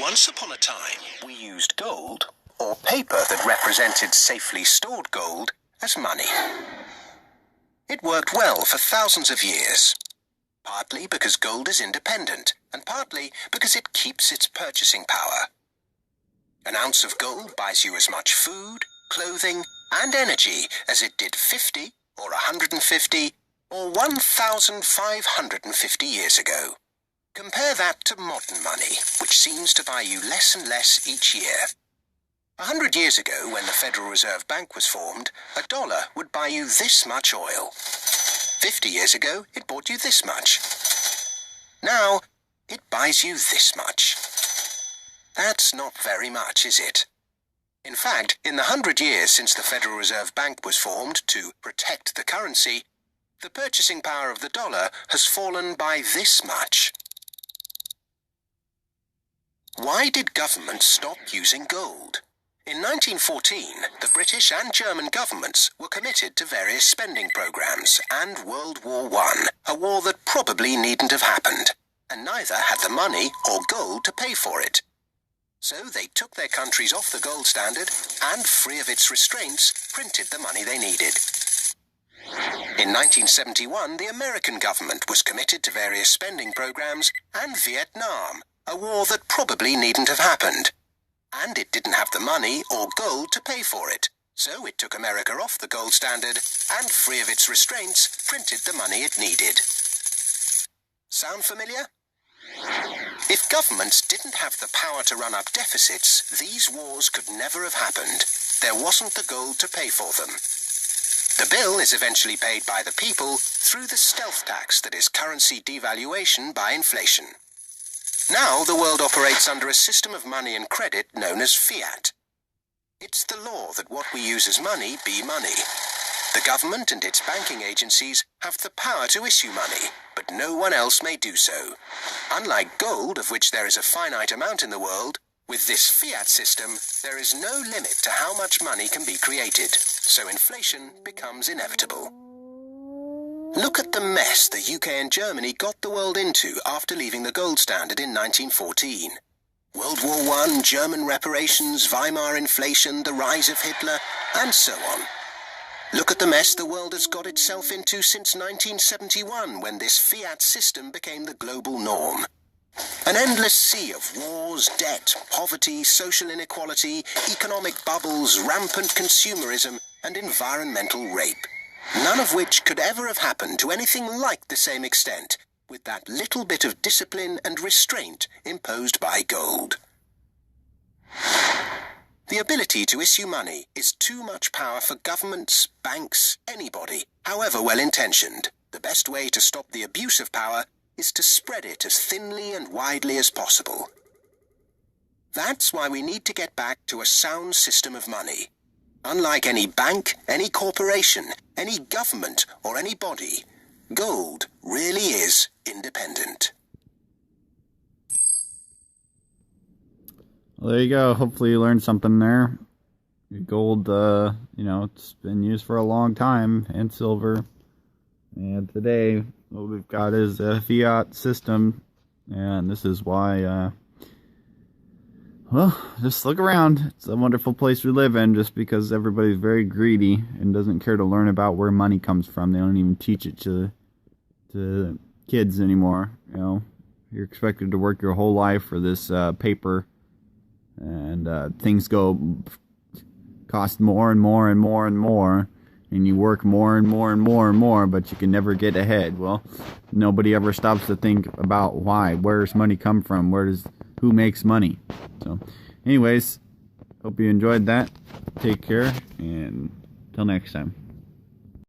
Once upon a time, we used gold, or paper that represented safely stored gold, as money. It worked well for thousands of years, partly because gold is independent, and partly because it keeps its purchasing power. An ounce of gold buys you as much food, clothing, and energy as it did 50, or 150, or 1,550 years ago. Compare that to modern money, which seems to buy you less and less each year. 100 years ago, when the Federal Reserve Bank was formed, $1 would buy you this much oil. 50 years ago, it bought you this much. Now, it buys you this much. That's not very much, is it? In fact, in the 100 years since the Federal Reserve Bank was formed to protect the currency, the purchasing power of the dollar has fallen by this much. Why did governments stop using gold? In 1914, the British and German governments were committed to various spending programs and World War I, a war that probably needn't have happened, and neither had the money or gold to pay for it. So they took their countries off the gold standard and, free of its restraints, printed the money they needed. In 1971, the American government was committed to various spending programs and Vietnam, a war that probably needn't have happened. And it didn't have the money or gold to pay for it. So it took America off the gold standard and, free of its restraints, printed the money it needed. Sound familiar? If governments didn't have the power to run up deficits, these wars could never have happened. There wasn't the gold to pay for them. The bill is eventually paid by the people through the stealth tax that is currency devaluation by inflation. Now the world operates under a system of money and credit known as fiat. It's the law that what we use as money be money. The government and its banking agencies have the power to issue money, but no one else may do so. Unlike gold, of which there is a finite amount in the world, with this fiat system, there is no limit to how much money can be created, so inflation becomes inevitable. Look at the mess the UK and Germany got the world into after leaving the gold standard in 1914. World War I, German reparations, Weimar inflation, the rise of Hitler, and so on. Look at the mess the world has got itself into since 1971, when this fiat system became the global norm. An endless sea of wars, debt, poverty, social inequality, economic bubbles, rampant consumerism, and environmental rape. None of which could ever have happened to anything like the same extent, with that little bit of discipline and restraint imposed by gold. The ability to issue money is too much power for governments, banks, anybody, however well-intentioned. The best way to stop the abuse of power is to spread it as thinly and widely as possible. That's why we need to get back to a sound system of money. Unlike any bank, any corporation, any government, or any body, gold really is independent. Well, there you go. Hopefully you learned something there. Gold, it's been used for a long time, and silver. And today, what we've got is a fiat system, and this is why, just look around. It's a wonderful place we live in, just because everybody's very greedy and doesn't care to learn about where money comes from. They don't even teach it to kids anymore. You're expected to work your whole life for this paper, and things cost more and more and more and more, and you work more and more and more and more, but you can never get ahead. Well, nobody ever stops to think about why. Where does money come from? Who makes money? So, anyways, hope you enjoyed that. Take care, and till next time.